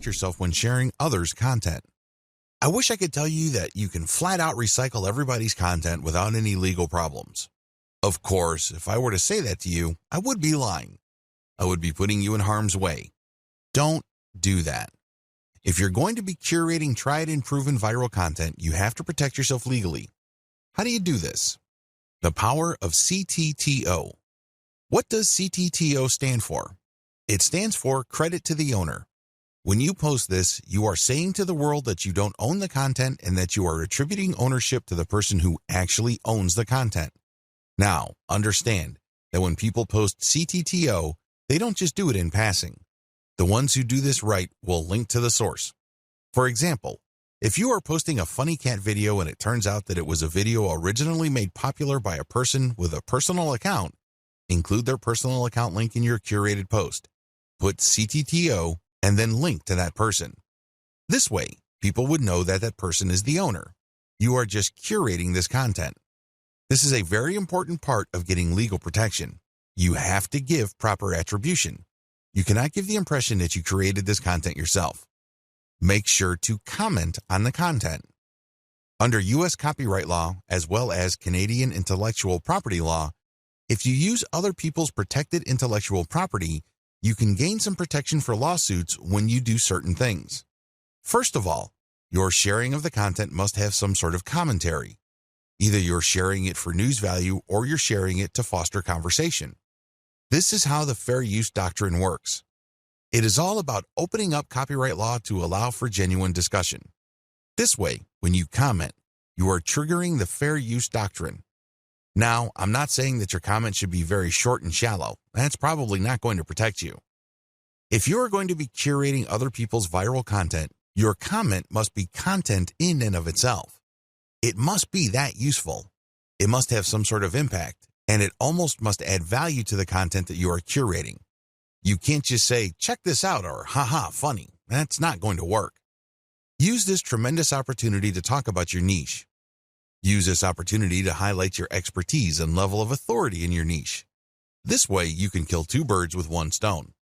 protect yourself when sharing others' content. I wish I could tell you that you can flat out recycle everybody's content without any legal problems. Of course, if I were to say that to you, I would be lying. I would be putting you in harm's way. Don't do that. If you're going to be curating tried and proven viral content, you have to protect yourself legally. How do you do this? The power of CTTO. What does CTTO stand for? It stands for credit to the owner. When you post this, you are saying to the world that you don't own the content and that you are attributing ownership to the person who actually owns the content. Now, understand that when people post CTTO, they don't just do it in passing. The ones who do this right will link to the source. For example, if you are posting a funny cat video and it turns out that it was a video originally made popular by a person with a personal account, include their personal account link in your curated post. Put CTTO and then link to that person. This way, people would know that that person is the owner. You are just curating this content. This is a very important part of getting legal protection. You have to give proper attribution. You cannot give the impression that you created this content yourself. Make sure to comment on the content. Under U.S. copyright law, as well as Canadian intellectual property law, if you use other people's protected intellectual property, you can gain some protection for lawsuits when you do certain things. First of all, your sharing of the content must have some sort of commentary. Either you're sharing it for news value or you're sharing it to foster conversation. This is how the fair use doctrine works. It is all about opening up copyright law to allow for genuine discussion. This way, when you comment, you are triggering the fair use doctrine. Now, I'm not saying that your comment should be very short and shallow. That's probably not going to protect you. If you are going to be curating other people's viral content, your comment must be content in and of itself. It must be that useful. It must have some sort of impact, and it almost must add value to the content that you are curating. You can't just say, check this out, or haha, funny. That's not going to work. Use this tremendous opportunity to talk about your niche. Use this opportunity to highlight your expertise and level of authority in your niche. This way, you can kill two birds with one stone.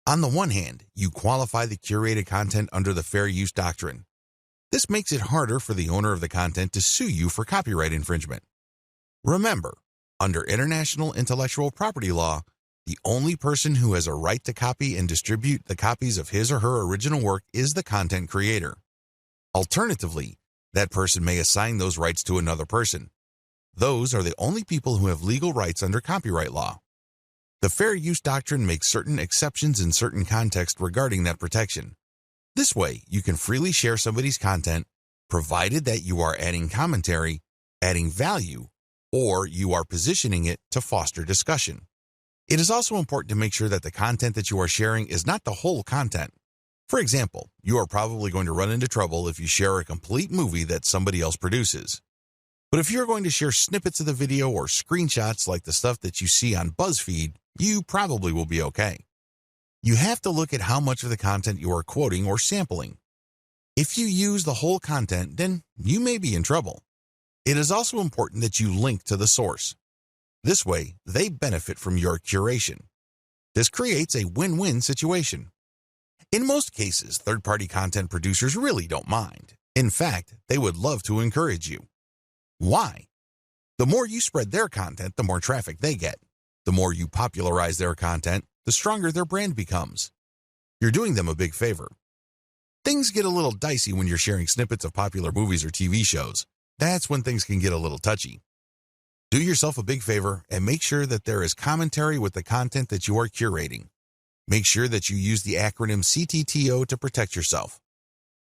On the one hand, you qualify the curated content under the fair use doctrine. This makes it harder for the owner of the content to sue you for copyright infringement. Remember, under international intellectual property law, the only person who has a right to copy and distribute the copies of his or her original work is the content creator. Alternatively, that person may assign those rights to another person. Those are the only people who have legal rights under copyright law. The fair use doctrine makes certain exceptions in certain contexts regarding that protection. This way, you can freely share somebody's content, provided that you are adding commentary, adding value, or you are positioning it to foster discussion. It is also important to make sure that the content that you are sharing is not the whole content. For example, you are probably going to run into trouble if you share a complete movie that somebody else produces. But if you're going to share snippets of the video or screenshots like the stuff that you see on BuzzFeed, you probably will be okay. You have to look at how much of the content you are quoting or sampling. If you use the whole content, then you may be in trouble. It is also important that you link to the source. This way, they benefit from your curation. This creates a win-win situation. In most cases, third-party content producers really don't mind. In fact, they would love to encourage you. Why? The more you spread their content, the more traffic they get. The more you popularize their content, the stronger their brand becomes. You're doing them a big favor. Things get a little dicey when you're sharing snippets of popular movies or TV shows. That's when things can get a little touchy. Do yourself a big favor and make sure that there is commentary with the content that you are curating. Make sure that you use the acronym CTTO to protect yourself.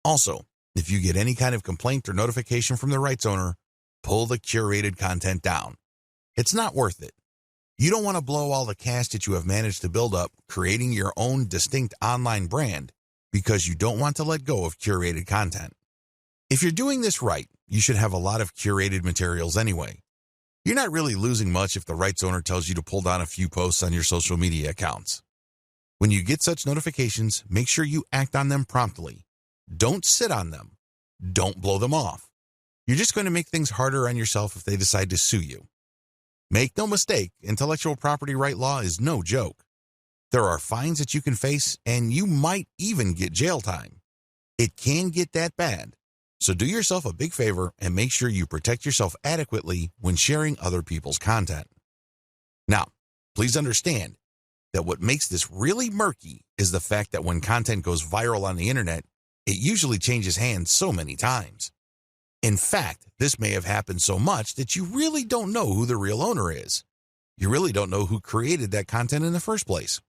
Also, if you get any kind of complaint or notification from the rights owner, pull the curated content down. It's not worth it. You don't want to blow all the cash that you have managed to build up creating your own distinct online brand because you don't want to let go of curated content. If you're doing this right, you should have a lot of curated materials anyway. You're not really losing much if the rights owner tells you to pull down a few posts on your social media accounts. When you get such notifications, make sure you act on them promptly. Don't sit on them. Don't blow them off. You're just going to make things harder on yourself if they decide to sue you. Make no mistake, intellectual property right law is no joke. There are fines that you can face, and you might even get jail time. It can get that bad. So do yourself a big favor and make sure you protect yourself adequately when sharing other people's content. Now, please understand that what makes this really murky is the fact that when content goes viral on the internet, it usually changes hands so many times. In fact, this may have happened so much that you really don't know who the real owner is. You really don't know who created that content in the first place.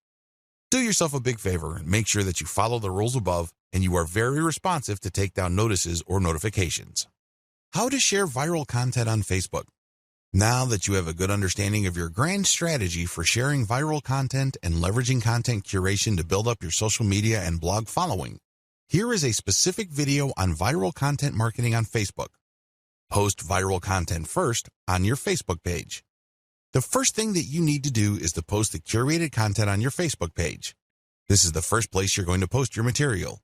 Do yourself a big favor and make sure that you follow the rules above and you are very responsive to take down notices or notifications. How to share viral content on Facebook. Now that you have a good understanding of your grand strategy for sharing viral content and leveraging content curation to build up your social media and blog following, here is a specific video on viral content marketing on Facebook. Post viral content first on your Facebook page. The first thing that you need to do is to post the curated content on your Facebook page. This is the first place you're going to post your material.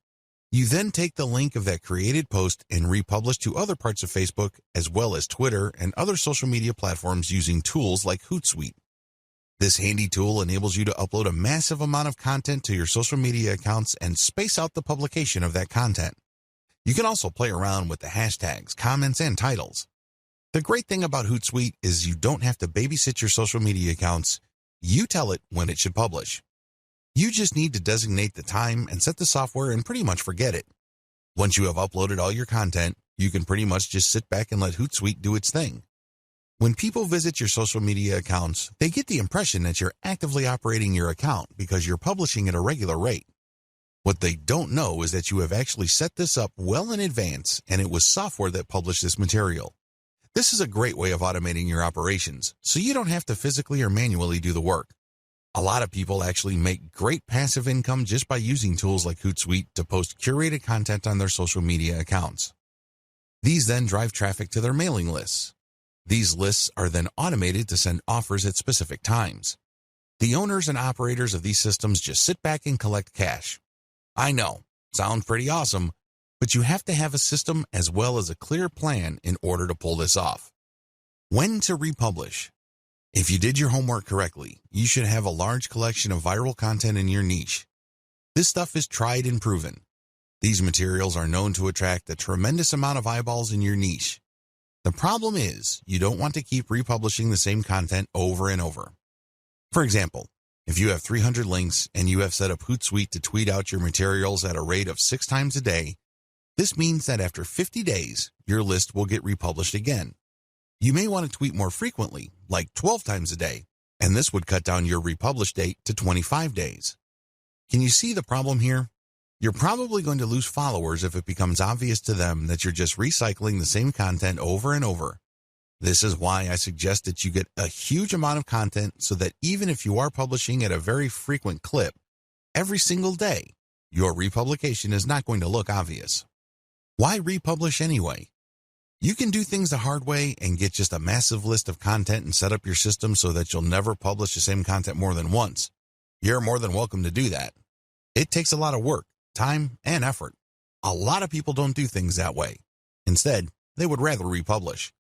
You then take the link of that created post and republish to other parts of Facebook as well as Twitter and other social media platforms using tools like Hootsuite. This handy tool enables you to upload a massive amount of content to your social media accounts and space out the publication of that content. You can also play around with the hashtags, comments, and titles. The great thing about Hootsuite is you don't have to babysit your social media accounts. You tell it when it should publish. You just need to designate the time and set the software and pretty much forget it. Once you have uploaded all your content, you can pretty much just sit back and let Hootsuite do its thing. When people visit your social media accounts, they get the impression that you're actively operating your account because you're publishing at a regular rate. What they don't know is that you have actually set this up well in advance and it was software that published this material. This is a great way of automating your operations, so you don't have to physically or manually do the work. A lot of people actually make great passive income just by using tools like Hootsuite to post curated content on their social media accounts. These then drive traffic to their mailing lists. These lists are then automated to send offers at specific times. The owners and operators of these systems just sit back and collect cash. I know, sounds pretty awesome, but you have to have a system as well as a clear plan in order to pull this off. When to republish. If you did your homework correctly, you should have a large collection of viral content in your niche. This stuff is tried and proven. These materials are known to attract a tremendous amount of eyeballs in your niche. The problem is, you don't want to keep republishing the same content over and over. For example, if you have 300 links and you have set up Hootsuite to tweet out your materials at a rate of 6 times a day, this means that after 50 days, your list will get republished again. You may want to tweet more frequently, like 12 times a day, and this would cut down your republish date to 25 days. Can you see the problem here? You're probably going to lose followers if it becomes obvious to them that you're just recycling the same content over and over. This is why I suggest that you get a huge amount of content so that even if you are publishing at a very frequent clip, every single day, your republication is not going to look obvious. Why republish anyway? You can do things the hard way and get just a massive list of content and set up your system so that you'll never publish the same content more than once. You're more than welcome to do that. It takes a lot of work, time, and effort. A lot of people don't do things that way. Instead, they would rather republish.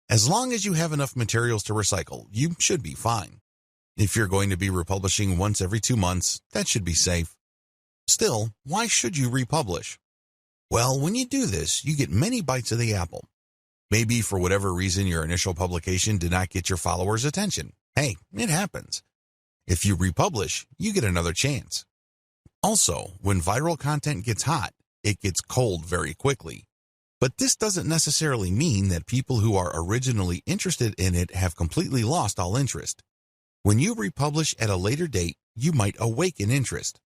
As long as you have enough materials to recycle, you should be fine. If you're going to be republishing once every 2 months, that should be safe. Still, why should you republish? Well, when you do this, you get many bites of the apple. Maybe for whatever reason your initial publication did not get your followers' attention. Hey, it happens. If you republish, you get another chance. Also, when viral content gets hot, it gets cold very quickly. But this doesn't necessarily mean that people who are originally interested in it have completely lost all interest. When you republish at a later date, you might awaken interest.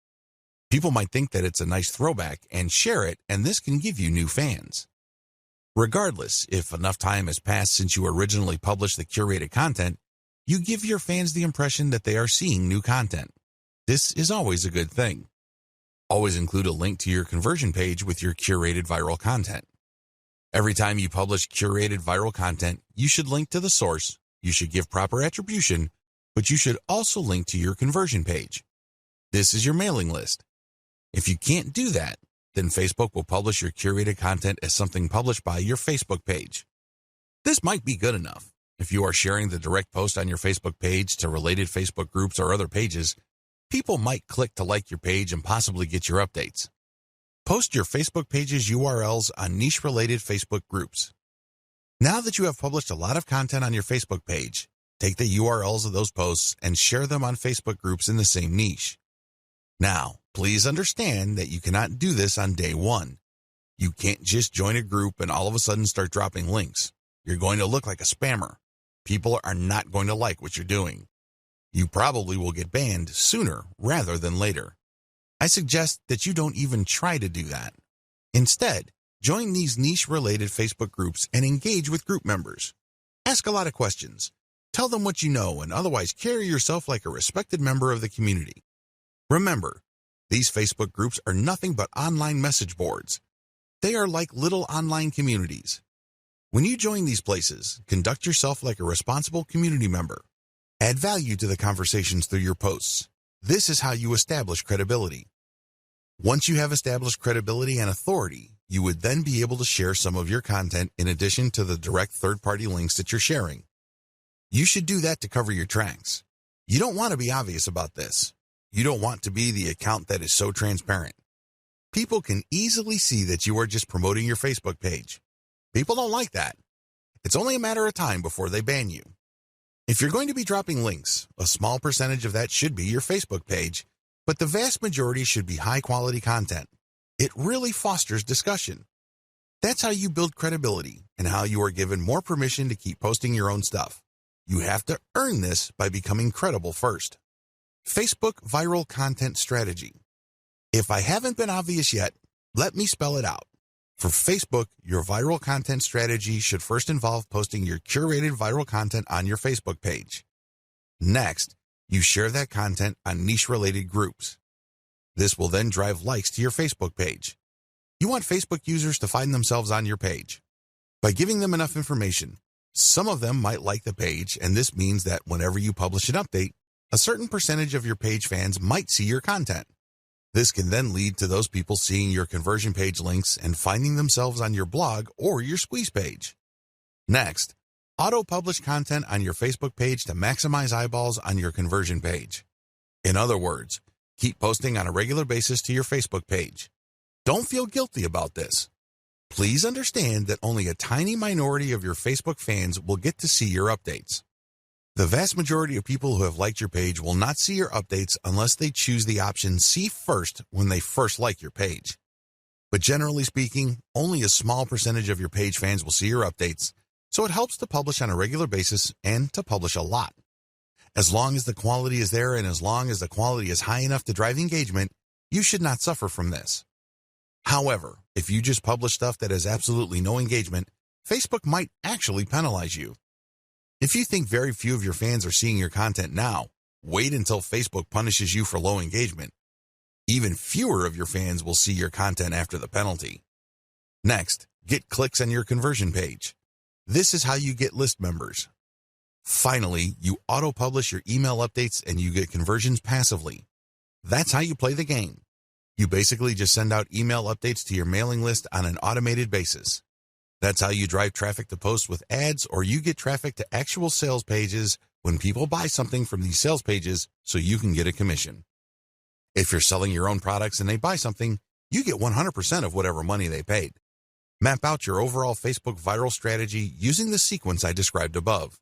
People might think that it's a nice throwback and share it, and this can give you new fans. Regardless, if enough time has passed since you originally published the curated content, you give your fans the impression that they are seeing new content. This is always a good thing. Always include a link to your conversion page with your curated viral content. Every time you publish curated viral content, you should link to the source, you should give proper attribution, but you should also link to your conversion page. This is your mailing list. If you can't do that, then Facebook will publish your curated content as something published by your Facebook page. This might be good enough. If you are sharing the direct post on your Facebook page to related Facebook groups or other pages, People might click to like your page and possibly get your updates. Post your Facebook page's URLs on niche-related Facebook groups. Now that you have published a lot of content on your Facebook page, take the URLs of those posts and share them on Facebook groups in the same niche. Now, please understand that you cannot do this on day one. You can't just join a group and all of a sudden start dropping links. You're going to look like a spammer. People are not going to like what you're doing. You probably will get banned sooner rather than later. I suggest that you don't even try to do that. Instead, join these niche-related Facebook groups and engage with group members. Ask a lot of questions. Tell them what you know and otherwise carry yourself like a respected member of the community. Remember, these Facebook groups are nothing but online message boards. They are like little online communities. When you join these places, conduct yourself like a responsible community member. Add value to the conversations through your posts. This is how you establish credibility. Once you have established credibility and authority, you would then be able to share some of your content in addition to the direct third-party links that you're sharing. You should do that to cover your tracks. You don't want to be obvious about this. You don't want to be the account that is so transparent. People can easily see that you are just promoting your Facebook page. People don't like that. It's only a matter of time before they ban you. If you're going to be dropping links, a small percentage of that should be your Facebook page, but the vast majority should be high-quality content. It really fosters discussion. That's how you build credibility and how you are given more permission to keep posting your own stuff. You have to earn this by becoming credible first. Facebook Viral Content Strategy. If I haven't been obvious yet, let me spell it out. For Facebook, your viral content strategy should first involve posting your curated viral content on your Facebook page. Next, you share that content on niche-related groups. This will then drive likes to your Facebook page. You want Facebook users to find themselves on your page. By giving them enough information, some of them might like the page, and this means that whenever you publish an update, a certain percentage of your page fans might see your content. This can then lead to those people seeing your conversion page links and finding themselves on your blog or your squeeze page. Next, auto-publish content on your Facebook page to maximize eyeballs on your conversion page. In other words, keep posting on a regular basis to your Facebook page. Don't feel guilty about this. Please understand that only a tiny minority of your Facebook fans will get to see your updates. The vast majority of people who have liked your page will not see your updates unless they choose the option See First when they first like your page. But generally speaking, only a small percentage of your page fans will see your updates, so it helps to publish on a regular basis and to publish a lot. As long as the quality is there and as long as the quality is high enough to drive engagement, you should not suffer from this. However, if you just publish stuff that has absolutely no engagement, Facebook might actually penalize you. If you think very few of your fans are seeing your content now, wait until Facebook punishes you for low engagement. Even fewer of your fans will see your content after the penalty. Next, get clicks on your conversion page. This is how you get list members. Finally, you auto-publish your email updates and you get conversions passively. That's how you play the game. You basically just send out email updates to your mailing list on an automated basis. That's how you drive traffic to posts with ads, or you get traffic to actual sales pages when people buy something from these sales pages so you can get a commission. If you're selling your own products and they buy something, you get 100% of whatever money they paid. Map out your overall Facebook viral strategy using the sequence I described above.